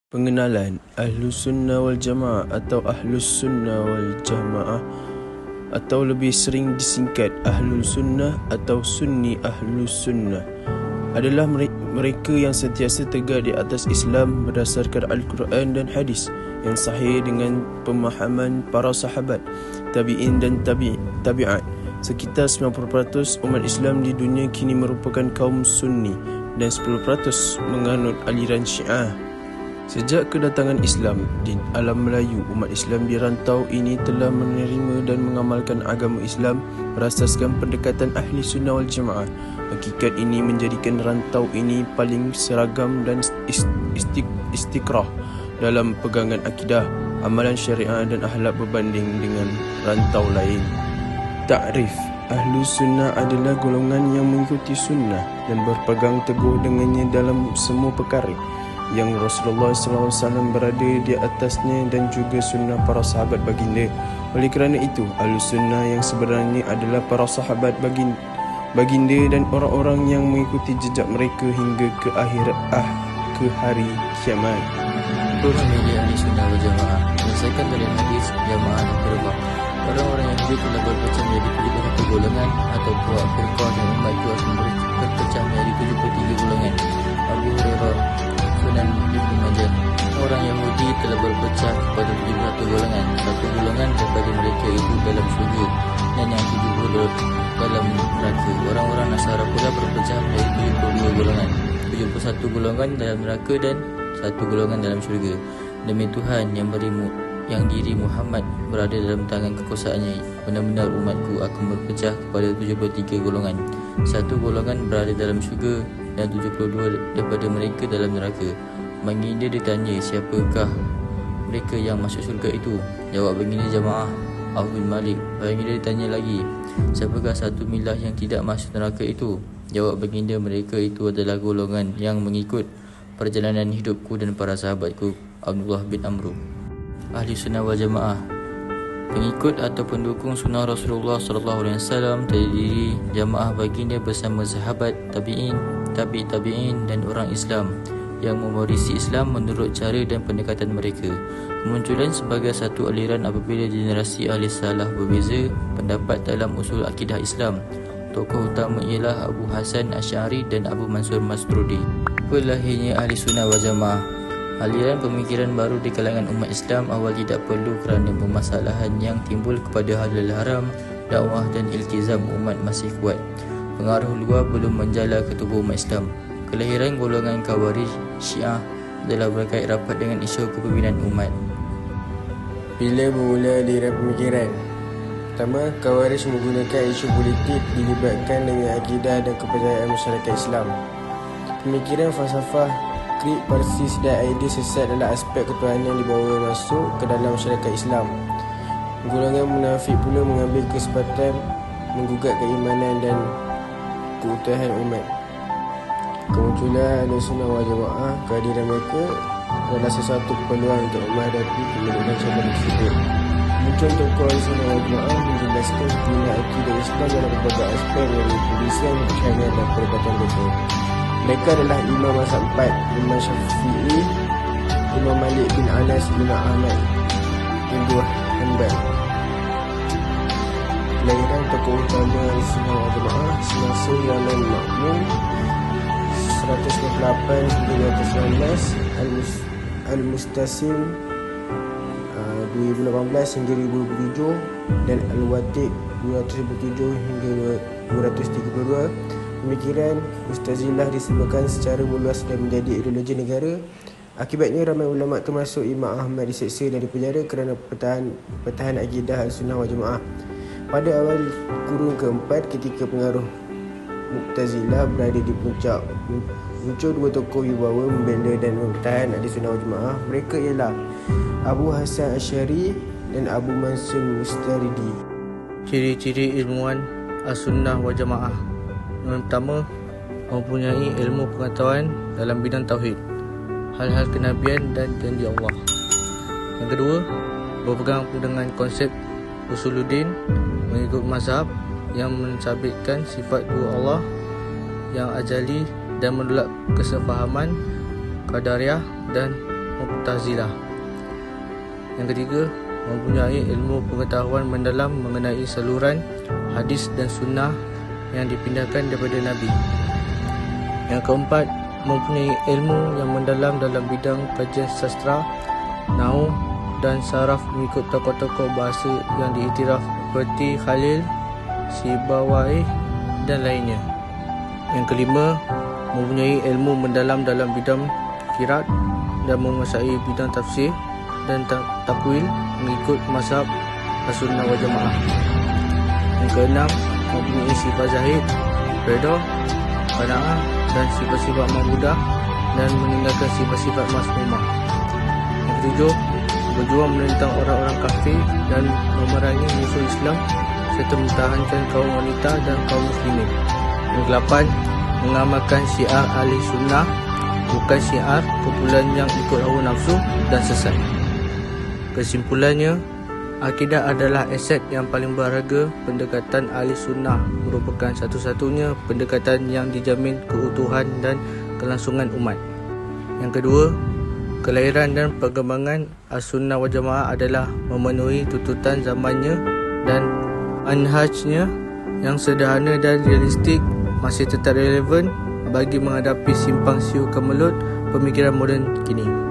Pengenalan Ahlus Sunnah wal Jamaah atau Ahlus Sunnah wal Jamaah atau lebih sering disingkat Ahlul Sunnah atau Sunni Ahlus Sunnah adalah mereka yang sentiasa tegak di atas Islam berdasarkan Al-Quran dan hadis yang sahih dengan pemahaman para sahabat, tabi'in dan tabi'at. Sekitar 90% umat Islam di dunia kini merupakan kaum Sunni dan 10% menganut aliran Syiah. Sejak kedatangan Islam di alam Melayu, umat Islam di rantau ini telah menerima dan mengamalkan agama Islam berasaskan pendekatan Ahli Sunnah wal Jamaah. Hakikat ini menjadikan rantau ini paling seragam dan istiqrah dalam pegangan akidah, amalan syariah dan akhlak berbanding dengan rantau lain. Takrif Ahlu Sunnah adalah golongan yang mengikuti sunnah dan berpegang teguh dengannya dalam semua perkara yang Rasulullah SAW berada di atasnya dan juga sunnah para sahabat baginda. Oleh kerana itu, Ahlus Sunnah yang sebenarnya adalah para sahabat baginda dan orang-orang yang mengikuti jejak mereka hingga ke ke hari kiamat. Memilih Ahli Sunnah wal Jamaah berdasarkan dari hadis Jamaah dan Firqah. Orang-orang yang hidup telah berpecah menjadi 71 golongan atau puak Firqah dan umat itu akan berpecah menjadi 73 golongan. Abu Hurairah, Sunan Ibn Majah. Orang Yahudi telah berpecah kepada 71 golongan. Satu golongan daripada mereka itu dalam syurga dan yang 70 dalam neraka. Orang-orang Nasara pula berpecah menjadi 72 golongan. 71 golongan dalam neraka dan satu golongan dalam syurga. Demi Tuhan yang diri Muhammad berada dalam tangan kekuasaannya, benar-benar umatku akan berpecah kepada 73 golongan. Satu golongan berada dalam syurga dan 72 daripada mereka dalam neraka. Baginda ditanya, siapakah mereka yang masuk syurga itu? Jawab baginda Jamaah Auf bin Malik. Baginda ditanya lagi, siapakah satu milah yang tidak masuk neraka itu? Jawab baginda, mereka itu adalah golongan yang mengikut perjalanan hidupku dan para sahabatku. Abdullah bin Amru. Ahli Sunnah wal Jamaah, pengikut atau pendukung sunnah Rasulullah SAW, terdiri jamaah baginda bersama sahabat, tabi'in, tabi'in dan orang Islam yang mewarisi Islam menurut cara dan pendekatan mereka. Kemunculan sebagai satu aliran apabila generasi ahli salah berbeza pendapat dalam usul akidah Islam. Tokoh utama ialah Abu Hasan Asy'ari dan Abu Mansur Maturidi. Lahirnya Ahli Sunnah wal Jamaah. Aliran pemikiran baru di kalangan umat Islam awal tidak perlu kerana permasalahan yang timbul kepada halal haram, dakwah dan iltizam umat masih kuat. Pengaruh luar belum menjala ke tubuh umat Islam. Kelahiran golongan Khawarij Syiah adalah berkait rapat dengan isu kepimpinan umat. Bila bermula aliran pemikiran? Pertama, Khawarij menggunakan isu politik dilibatkan dengan akidah dan kepercayaan masyarakat Islam. Pemikiran falsafah Krik Parsis dan idea sesat dalam aspek ketuhanan dibawa masuk ke dalam masyarakat Islam. Golongan munafik pula mengambil kesempatan menggugat keimanan dan keutuhan umat. Kemunculan Ahlus Sunnah wal Jamaah, kehadiran mereka adalah sesuatu keperluan untuk menghadapi kemudian coba tersebut. Muncul tokoh Ahlus Sunnah wal Jamaah menjelaskan penggunaan akidah Islam dalam berbagai aspek dari tulisan, pecahangan dan perbuatan mereka. Mereka adalah Imam Mazhab 4, Imam Syafi'i, Imam Malik bin Anas, Imam Ahmad bin Hanbal. Kelahiran tokoh utama Ahlus Sunnah wal Jamaah semasa zaman makmum 198 hingga 219, Al-Mustasim 2018 hingga 2007 dan Al-Watiq 227 hingga 232. Pemikiran Mu'tazilah disebabkan secara meluas dan menjadi ideologi negara. Akibatnya ramai ulama termasuk Imam Ahmad diseksa dan dipenjara kerana pertahan akidah Al-Sunnah wal Jamaah. Pada awal kurun keempat, ketika pengaruh Mu'tazilah berada di puncak, muncul dua tokoh wibawa membela dan mempertahan Al-Sunnah wal Jamaah. Mereka ialah Abu Hasan Asy'ari dan Abu Mansur Maturidi. Ciri-ciri ilmuwan Al-Sunnah wal Jamaah. Yang pertama, mempunyai ilmu pengetahuan dalam bidang tauhid, hal-hal kenabian dan janji Allah. Yang kedua, berpegang dengan konsep usuluddin, mengikut mazhab yang mensabitkan sifat dua Allah yang ajali dan menolak kesefahaman qadariyah dan Mu'tazilah. Yang ketiga, mempunyai ilmu pengetahuan mendalam mengenai saluran hadis dan sunnah yang dipindahkan daripada Nabi. Yang keempat, mempunyai ilmu yang mendalam dalam bidang kajian sastra, nahwu dan saraf mengikut tokoh-tokoh bahasa yang diiktiraf seperti Khalil, Sibawayh dan lainnya. Yang kelima, mempunyai ilmu mendalam dalam bidang qiraat dan menguasai bidang tafsir dan takwil mengikut mazhab Ahlussunnah wal Jamaah. Yang keenam, mempunyai sifat zahid, redha, qanaah dan sifat-sifat mahmudah dan meninggalkan sifat-sifat mazmumah. Yang ketujuh, berjuang menentang orang-orang kafir dan memerangi musuh Islam serta mempertahankan kaum wanita dan kaum muslimin. Yang ke-8, mengamalkan syiar ahli sunnah, bukan syiar kumpulan yang ikut hawa nafsu dan sesat. Kesimpulannya, akidah adalah aset yang paling berharga. Pendekatan ahli sunnah merupakan satu-satunya pendekatan yang dijamin keutuhan dan kelangsungan umat. Yang kedua, kelahiran dan perkembangan Ahlussunnah wal Jamaah adalah memenuhi tuntutan zamannya dan manhajnya yang sederhana dan realistik masih tetap relevan bagi menghadapi simpang siur kemelut pemikiran moden kini.